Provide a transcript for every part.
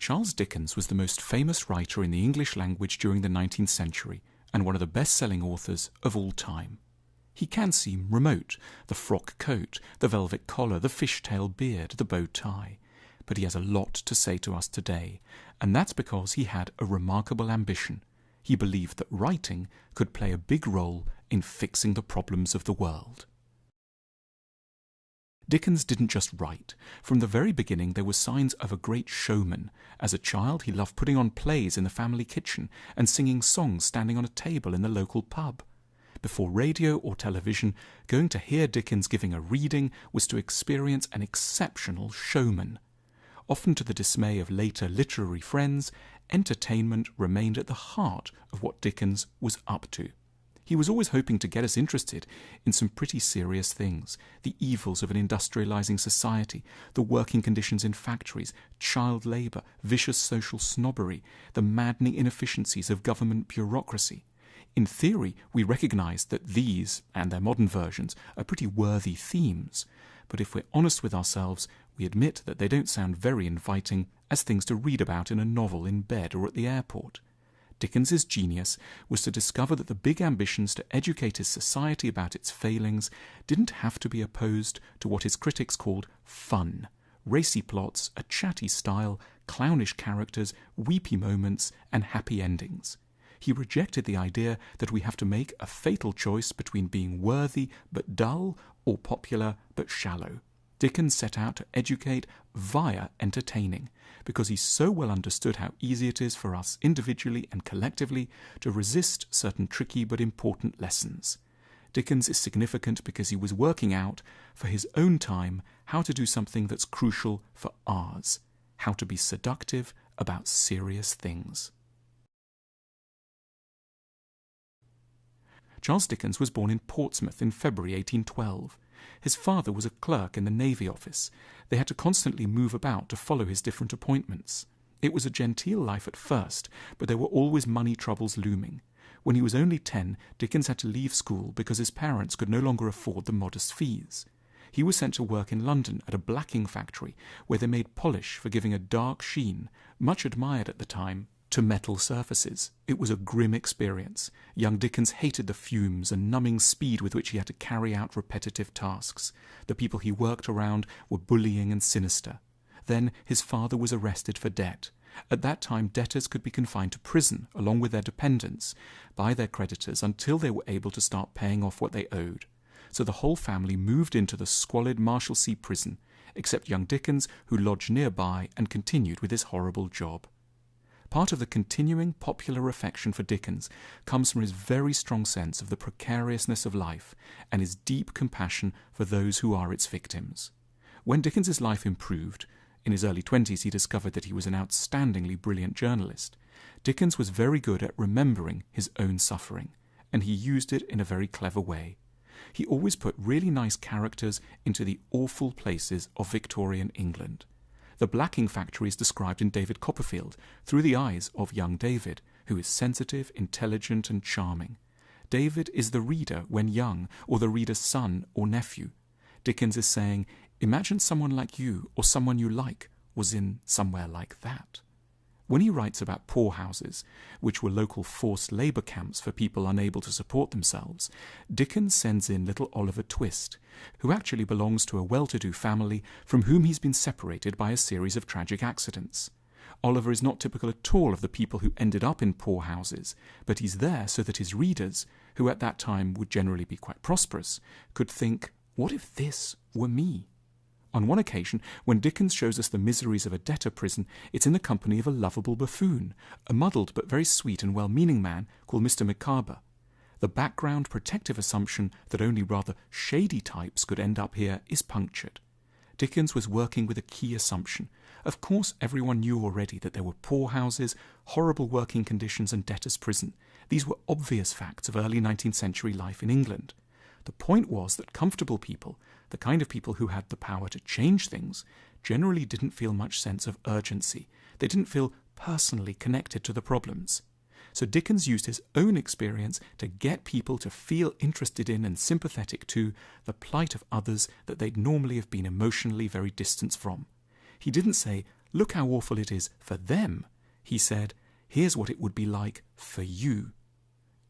Charles Dickens was the most famous writer in the English language during the 19th century and one of the best-selling authors of all time. He can seem remote, the frock coat, the velvet collar, the fishtail beard, the bow tie, but he has a lot to say to us today, and that's because he had a remarkable ambition. He believed that writing could play a big role in fixing the problems of the world. Dickens didn't just write. From the very beginning there were signs of a great showman. As a child he loved putting on plays in the family kitchen and singing songs standing on a table in the local pub. Before radio or television, going to hear Dickens giving a reading was to experience an exceptional showman. Often to the dismay of later literary friends, entertainment remained at the heart of what Dickens was up to. He was always hoping to get us interested in some pretty serious things: the evils of an industrializing society, the working conditions in factories, child labour, vicious social snobbery, the maddening inefficiencies of government bureaucracy. In theory, we recognise that these, and their modern versions, are pretty worthy themes, but if we're honest with ourselves, we admit that they don't sound very inviting as things to read about in a novel in bed or at the airport. Dickens's genius was to discover that the big ambitions to educate his society about its failings didn't have to be opposed to what his critics called fun: racy plots, a chatty style, clownish characters, weepy moments, and happy endings. He rejected the idea that we have to make a fatal choice between being worthy but dull or popular but shallow. Dickens set out to educate via entertaining, because he so well understood how easy it is for us individually and collectively to resist certain tricky but important lessons. Dickens is significant because he was working out, for his own time, how to do something that's crucial for ours: how to be seductive about serious things. Charles Dickens was born in Portsmouth in February 1812. His father was a clerk in the Navy Office. They had to constantly move about to follow his different appointments. It was a genteel life at first, but there were always money troubles looming. When he was only 10, Dickens had to leave school because his parents could no longer afford the modest fees. He was sent to work in London at a blacking factory where they made polish for giving a dark sheen, much admired at the time, to metal surfaces. It was a grim experience. Young Dickens hated the fumes and numbing speed with which he had to carry out repetitive tasks. The people he worked around were bullying and sinister. Then his father was arrested for debt. At that time, debtors could be confined to prison, along with their dependents, by their creditors until they were able to start paying off what they owed. So the whole family moved into the squalid Marshalsea prison, except young Dickens, who lodged nearby and continued with his horrible job. Part of the continuing popular affection for Dickens comes from his very strong sense of the precariousness of life and his deep compassion for those who are its victims. When Dickens's life improved, in his early 20s he discovered that he was an outstandingly brilliant journalist. Dickens was very good at remembering his own suffering, and he used it in a very clever way. He always put really nice characters into the awful places of Victorian England. The blacking factory is described in David Copperfield through the eyes of young David, who is sensitive, intelligent, and charming. David is the reader when young, or the reader's son or nephew. Dickens is saying, imagine someone like you, or someone you like, was in somewhere like that. When he writes about poorhouses, which were local forced labour camps for people unable to support themselves, Dickens sends in little Oliver Twist, who actually belongs to a well-to-do family from whom he's been separated by a series of tragic accidents. Oliver is not typical at all of the people who ended up in poorhouses, but he's there so that his readers, who at that time would generally be quite prosperous, could think, what if this were me? On one occasion, when Dickens shows us the miseries of a debtor prison, it's in the company of a lovable buffoon, a muddled but very sweet and well-meaning man called Mr. Micawber. The background protective assumption that only rather shady types could end up here is punctured. Dickens was working with a key assumption. Of course, everyone knew already that there were poorhouses, horrible working conditions, and debtors' prison. These were obvious facts of early 19th century life in England. The point was that comfortable people, the kind of people who had the power to change things, generally didn't feel much sense of urgency. They didn't feel personally connected to the problems. So Dickens used his own experience to get people to feel interested in and sympathetic to the plight of others that they'd normally have been emotionally very distant from. He didn't say, Look how awful it is for them. He said, here's what it would be like for you.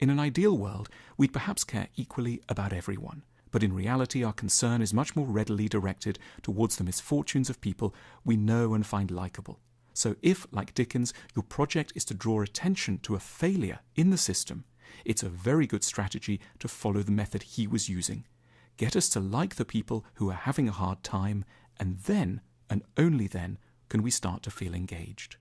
In an ideal world, we'd perhaps care equally about everyone, but in reality our concern is much more readily directed towards the misfortunes of people we know and find likeable. So if, like Dickens, your project is to draw attention to a failure in the system, it's a very good strategy to follow the method he was using. Get us to like the people who are having a hard time, and then, and only then, can we start to feel engaged.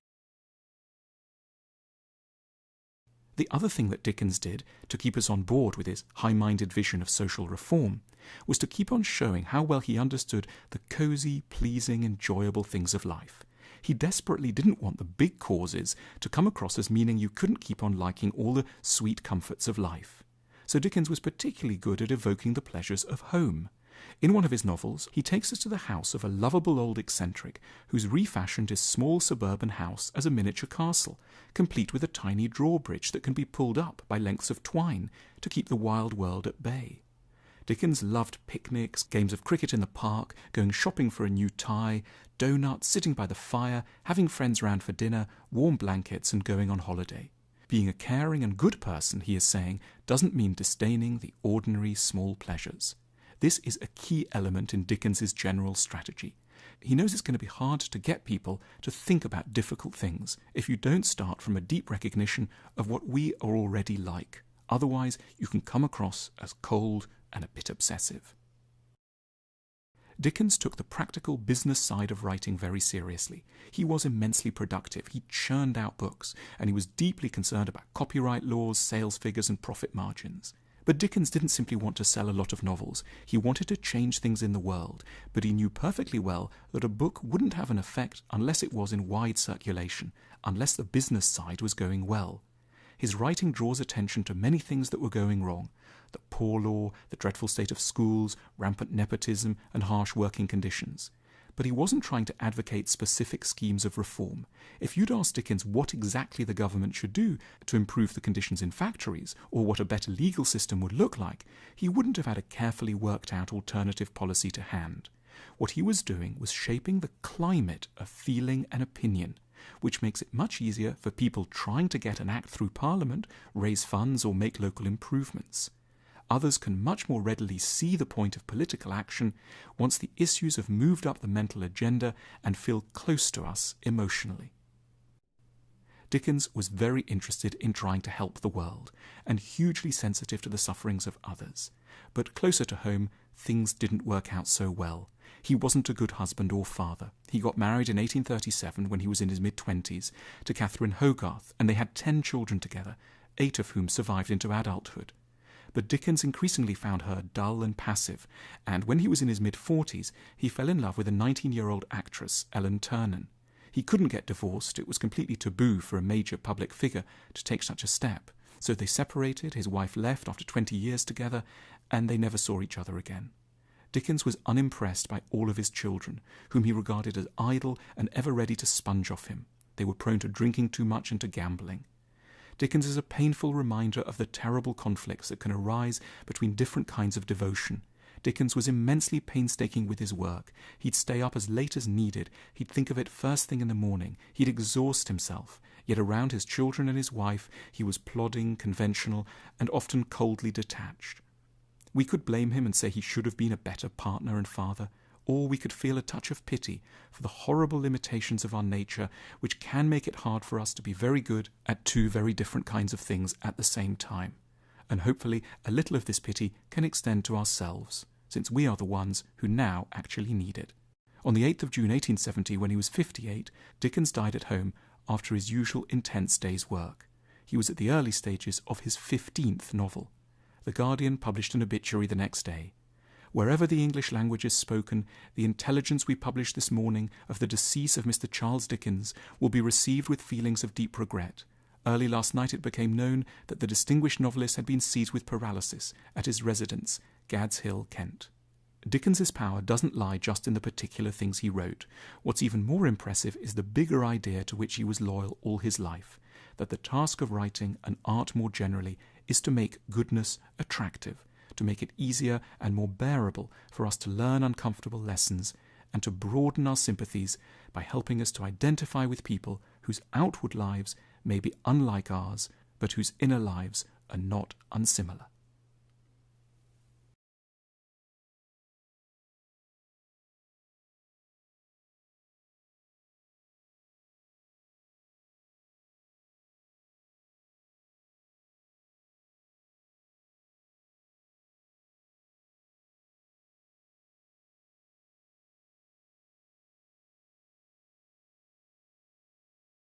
The other thing that Dickens did to keep us on board with his high-minded vision of social reform was to keep on showing how well he understood the cosy, pleasing, enjoyable things of life. He desperately didn't want the big causes to come across as meaning you couldn't keep on liking all the sweet comforts of life. So Dickens was particularly good at evoking the pleasures of home. In one of his novels, he takes us to the house of a lovable old eccentric who's refashioned his small suburban house as a miniature castle, complete with a tiny drawbridge that can be pulled up by lengths of twine to keep the wild world at bay. Dickens loved picnics, games of cricket in the park, going shopping for a new tie, donuts, sitting by the fire, having friends round for dinner, warm blankets, and going on holiday. Being a caring and good person, he is saying, doesn't mean disdaining the ordinary small pleasures. This is a key element in Dickens's general strategy. He knows it's going to be hard to get people to think about difficult things if you don't start from a deep recognition of what we are already like. Otherwise, you can come across as cold and a bit obsessive. Dickens took the practical business side of writing very seriously. He was immensely productive. He churned out books, and he was deeply concerned about copyright laws, sales figures, and profit margins. But Dickens didn't simply want to sell a lot of novels. He wanted to change things in the world, but he knew perfectly well that a book wouldn't have an effect unless it was in wide circulation, unless the business side was going well. His writing draws attention to many things that were going wrong: the poor law, the dreadful state of schools, rampant nepotism, and harsh working conditions. But he wasn't trying to advocate specific schemes of reform. If you'd asked Dickens what exactly the government should do to improve the conditions in factories, or what a better legal system would look like, he wouldn't have had a carefully worked out alternative policy to hand. What he was doing was shaping the climate of feeling and opinion, which makes it much easier for people trying to get an act through Parliament, raise funds, or make local improvements. Others can much more readily see the point of political action once the issues have moved up the mental agenda and feel close to us emotionally. Dickens was very interested in trying to help the world and hugely sensitive to the sufferings of others. But closer to home, things didn't work out so well. He wasn't a good husband or father. He got married in 1837 when he was in his mid-20s to Catherine Hogarth, and they had 10 children together, 8 of whom survived into adulthood. But Dickens increasingly found her dull and passive, and when he was in his mid-40s, he fell in love with a 19-year-old actress, Ellen Ternan. He couldn't get divorced. It was completely taboo for a major public figure to take such a step. So they separated, his wife left after 20 years together, and they never saw each other again. Dickens was unimpressed by all of his children, whom he regarded as idle and ever ready to sponge off him. They were prone to drinking too much and to gambling. Dickens is a painful reminder of the terrible conflicts that can arise between different kinds of devotion. Dickens was immensely painstaking with his work. He'd stay up as late as needed. He'd think of it first thing in the morning. He'd exhaust himself. Yet around his children and his wife, he was plodding, conventional, and often coldly detached. We could blame him and say he should have been a better partner and father, or we could feel a touch of pity for the horrible limitations of our nature, which can make it hard for us to be very good at 2 very different kinds of things at the same time. And hopefully a little of this pity can extend to ourselves, since we are the ones who now actually need it. On the 8th of June 1870, when he was 58, Dickens died at home after his usual intense day's work. He was at the early stages of his 15th novel. The Guardian published an obituary the next day. Wherever the English language is spoken, the intelligence we publish this morning of the decease of Mr. Charles Dickens will be received with feelings of deep regret. Early last night it became known that the distinguished novelist had been seized with paralysis at his residence, Gad's Hill, Kent. Dickens's power doesn't lie just in the particular things he wrote. What's even more impressive is the bigger idea to which he was loyal all his life, that the task of writing, and art more generally, is to make goodness attractive, to make it easier and more bearable for us to learn uncomfortable lessons, and to broaden our sympathies by helping us to identify with people whose outward lives may be unlike ours, but whose inner lives are not unsimilar.